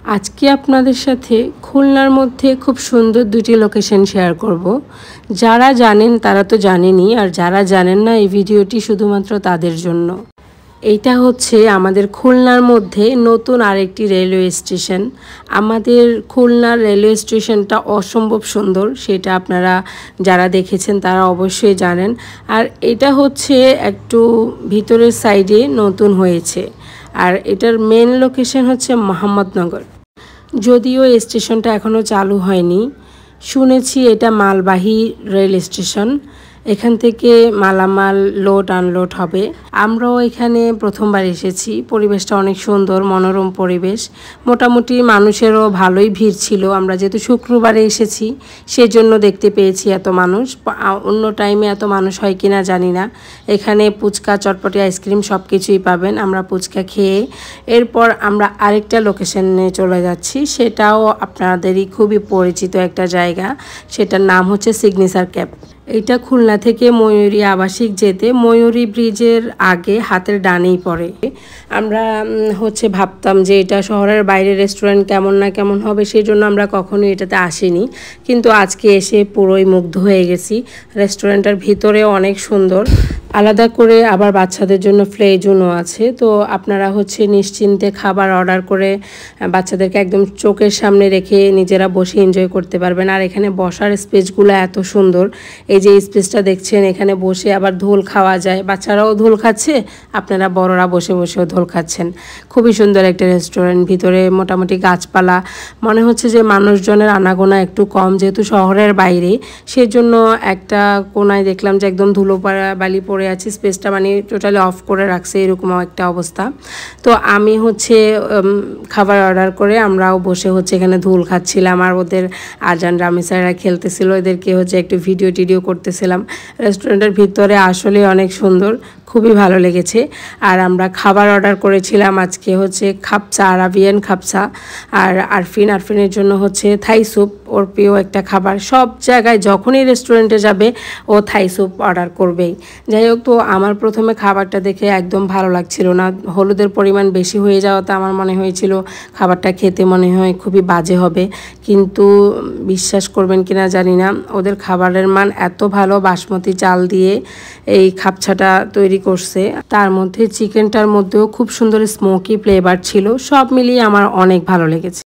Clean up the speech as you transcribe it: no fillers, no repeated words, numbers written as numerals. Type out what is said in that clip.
আজকে আপনাদের সাথে খুলনার মধ্যে খুব সুন্দর দুটি লোকেশন শেয়ার করব। যারা জানেন তারা তো জানেনই, আর যারা জানেন না এই ভিডিওটি শুধুমাত্র তাদের জন্য। এইটা হচ্ছে আমাদের খুলনার মধ্যে নতুন আরেকটি রেলওয়ে স্টেশন। আমাদের খুলনার রেলওয়ে স্টেশনটা অসম্ভব সুন্দর, সেটা আপনারা যারা দেখেছেন তারা অবশ্যই জানেন। আর এটা হচ্ছে একটু ভিতরের সাইডে নতুন হয়েছে, আর এটার মেন লোকেশন হচ্ছে মোহাম্মদনগর। যদিও এই স্টেশনটা এখনও চালু হয়নি, শুনেছি এটা মালবাহী রেল স্টেশন। এখান থেকে মালামাল লোড আনলোড হবে। আমরাও এখানে প্রথমবার এসেছি, পরিবেশটা অনেক সুন্দর, মনোরম পরিবেশ। মোটামুটি মানুষেরও ভালোই ভিড় ছিল। আমরা যেহেতু শুক্রবারে এসেছি সেজন্য দেখতে পেয়েছি এত মানুষ। অন্য টাইমে এত মানুষ হয় কিনা জানি না। এখানে ফুচকা, চটপটি, আইসক্রিম সব কিছুই পাবেন। আমরা ফুচকা খেয়ে এরপর আমরা আরেকটা লোকেশনে চলে যাচ্ছি। সেটাও আপনাদেরই খুবই পরিচিত একটা জায়গা, সেটার নাম হচ্ছে সিগনেচার ক্যাফ। এটা খুলনা থেকে ময়ূরী আবাসিক যেতে ময়ূরী ব্রিজের আগে হাতের ডানেই পড়ে। আমরা ভাবতাম যে এটা শহরের বাইরে রেস্টুরেন্ট কেমন না কেমন হবে, সেই জন্য আমরা কখনোই এটাতে আসিনি, কিন্তু আজকে এসে পুরোই মুগ্ধ হয়ে গেছি। রেস্টুরেন্টের ভিতরেও অনেক সুন্দর। আলাদা করে আবার বাচ্চাদের জন্য প্লে জোনও আছে। তো আপনারা নিশ্চিন্তে খাবার অর্ডার করে বাচ্চাদেরকে একদম চোখের সামনে রেখে নিজেরা বসে এনজয় করতে পারবেন। আর এখানে বসার স্পেসগুলো এত সুন্দর। এই যে স্পেসটা দেখছেন, এখানে বসে আবার ধোল খাওয়া যায়। বাচ্চারাও ধোল খাচ্ছে, আপনারা বড়রা বসে বসেও ধোল খাচ্ছেন। খুবই সুন্দর একটা রেস্টুরেন্ট। ভিতরে মোটামুটি গাছপালা, মনে হচ্ছে যে মানুষজনের আনাগোনা একটু কম, যেহেতু শহরের বাইরে। সেজন্য একটা কোনায় দেখলাম যে একদম ধুলো বালি পড়ে আছে, স্পেসটা মানে টোটালি অফ করে রাখছে, এরকম একটা অবস্থা। তো আমি খাবার অর্ডার করে আমরাও বসে এখানে ধুল খাচ্ছিলাম, আর ওদের আজান রামিসারা খেলতেছিল, এদেরকে একটু ভিডিও টিডিও করতেছিলাম। রেস্টুরেন্টের ভিতরে আসলে অনেক সুন্দর, খুবই ভালো লেগেছে। আর আমরা খাবার অর্ডার করেছিলাম আজকে খাপসা, আরাবিয়ান খাপসা। আর আরফিনের জন্য থাই স্যুপ, ওর প্রিয় একটা খাবার। সব জায়গায় যখনই রেস্টুরেন্টে যাবে ও থাই স্যুপ অর্ডার করবেই। যাই হোক, তো আমার প্রথমে খাবারটা দেখে একদম ভালো লাগছিল না। হলুদের পরিমাণ বেশি হয়ে যাওয়াতে আমার মনে হয়েছিল খাবারটা খেতে মনে হয় খুবই বাজে হবে, কিন্তু বিশ্বাস করবেন কিনা জানি না, ওদের খাবারের মান এত ভালো। বাসমতি চাল দিয়ে এই খাপছাটা তৈরি করছে, তার মধ্যে চিকেনটার মধ্যেও খুব সুন্দর স্মোকি ফ্লেভার ছিল। সব মিলিয়ে আমার অনেক ভালো লেগেছে।